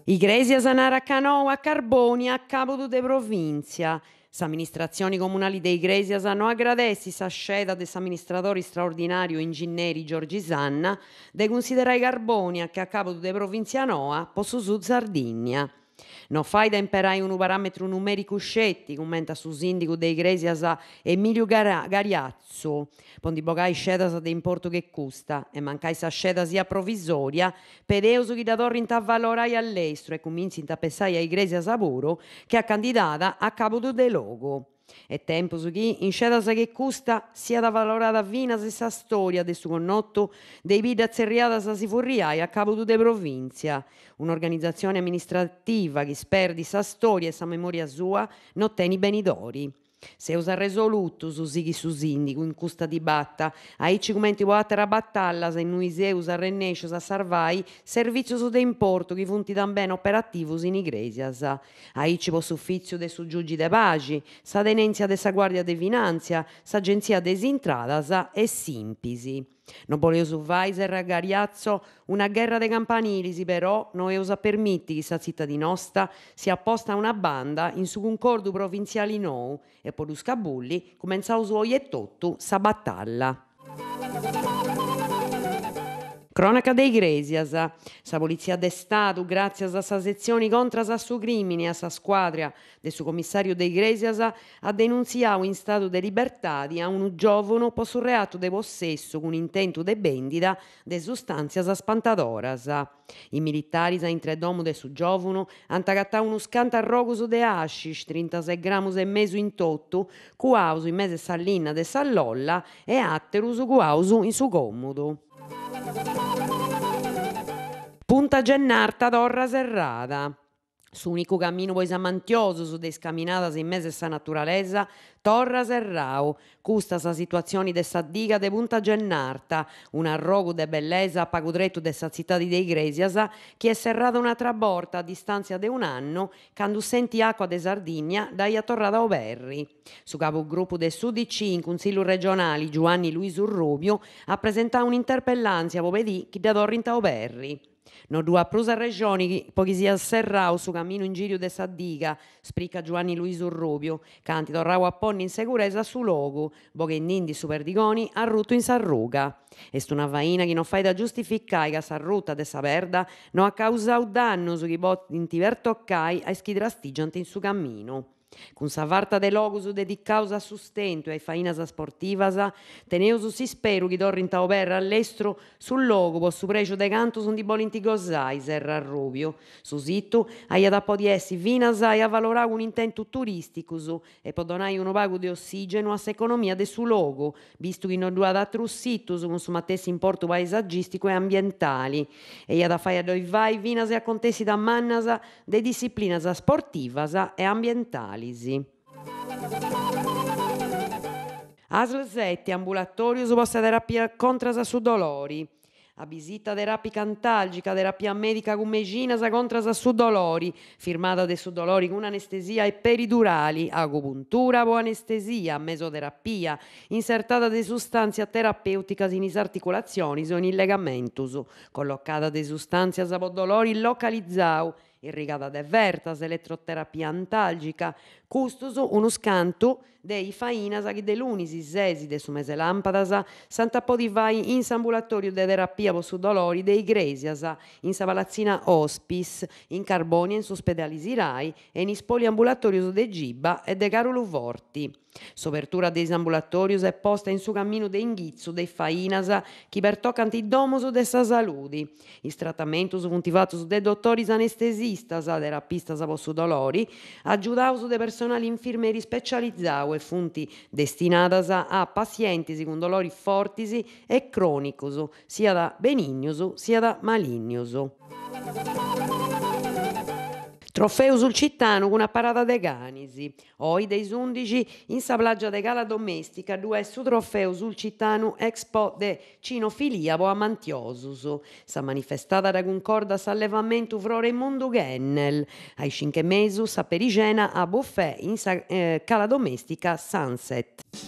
Igresia Sanara Canoa Carboni a capo de provincia. S'amministrazioni comunali de Igresias hanno agradessi sa sceda dell'amministratore straordinario ingegneri Giorgi Sanna de considerare Carbonia che a capo de provincia Noa posso su Sardegna. Non fai da imperare un parametro numerico scetti, commenta su sindaco de Igresias Emilio Gariazzo. Pondi bogai scedas de importo che costa e mancai sa sceda sia provvisoria, pedeus chi da torri a valorai all'estero e cominci a pensare a Igresias Saboro che ha candidata a capo de logo. E tempo su chi in scedas che costa sia da valorata vinas e sa storia de su connotto dei vita zerriadas si furriai a capo de provincia. Un'organizzazione amministrativa che sperdi sa storia e sa memoria sua non teni benidori. Se usa resoluto su sighi su sindico in custa di batta, aici commenti a battalla se noi se usa rennescios a sarvai servizio su de importo che funti tambien operativos in Igresias. Aici posso uffizio de su giugi de pace, sa tenenzia de sa guardia de finanzia, sa agenzia de intradas e simpisi. Non volevo su Weiser, Gariazzo, una guerra dei campanili, però non eusa permitti che sa città di nostra si apposta a una banda in su concordo provinciali nou e poi los cabulli comenzau su oiettotto sa battalla. Cronaca de Igresias, sa polizia de Stato, grazie a sa sezione contra su crimine, a sa squadra del suo commissario de Igresias, ha denunziato in stato di libertà a un giovane per su reato de possesso con intento de vendita de sostanzias spantadoras. I militari in tre domo de su giovane hanno agattato uno scantarrogus de hashish, 36 grammus e mezzo in totto, cuausu in mese salina de sallolla e atterus cuausu in su comodo. Punta Gennarta Torra Serrada. Su unico cammino poi samantioso su de scaminadas in mese sa naturaleza, Torra Serrao, custa sa situazione de sa diga de Punta Gennarta, un arrogo de bellezza a pagudretto de sa città di Igresias, che è serrata una traborta a distanza de un anno, quando senti acqua de Sardegna dai a Torrada Oberri. Su capogruppo del SUDC in Consiglio regionale Giovanni Luiso Rubio ha presentato un'interpellanza a pedì chi da Torrinta Oberri. No due prusa regioni poi si asserrau su cammino in giro de sa diga, sprica Giovanni Luiso Rubio, canti torrau a ponni in sicurezza su logo, boghennindi su perdigoni a rutto in sarruga. Est una vaina che non fai da giustificare che sa rutta de sa perda non ha causau danno su chi botti in tiver toccai a chi drastigianti in su cammino. Con sa varta de logos dedicaus a sustento e ai fainas sportivas, teneus si speru chi torrint operra all'estero sul logo po su precio de canto son di bolinti gosai, serra Rubio. Su sittu aia da po' di essi vinas e a valorare un intento turisticus e po donai uno pago di ossigeno a s'economia de su logo, visto che non due ad altru sittus con su matessi importo paesaggistico e ambientali. E ia da fai a doi vai vinas e a contessi da mannas de disciplinas sportivas e ambientali. ASL 7, ambulatorio su posta terapia contra su dolori. A visita terapia cantalgica, terapia medica con medicinas contra su dolori, firmata de su dolori con anestesia e peridurali, agopuntura o anestesia, mesoterapia, insertata de sostanze terapeuticas in articolazioni o in legamentus, collocata de sostanze a dolori localizzau, irrigata de vertas, elettroterapia antalgica, custus uno scanto dei fainas che de lunis sesi de su mese lampadas santa podi vai in s'ambulatorio de terapia po su dolori de Igresias, in sa palazzina Hospice, in Carbonia in s'ospedali Sirai e in is poliambulatorios de Giba e de Carolo Vorti. S'opertura dei ambulatorios è posta in su cammino de inghizzo dei fainas chi pertoccant i domus de sa saludi. Is trattamentos funtivatus de dottoris anestesistas, terapistas po su dolori, aggiudaus de personali infermieri specializzau e funti destinadas a pazientes con dolori fortis e cronicus, sia da benignos sia da malignos. Trofeo sul cittano con una parata de canis. Oi dei 11 in sa plaggia de Cala Domestica due su trofeo sul cittano Expo de Cinofilia po amantiosus. Sa manifestata da concorda s'allevamento frore Mondo Gennel. Ai 5 mesi sa perigena a buffet in sa Cala Domestica Sunset.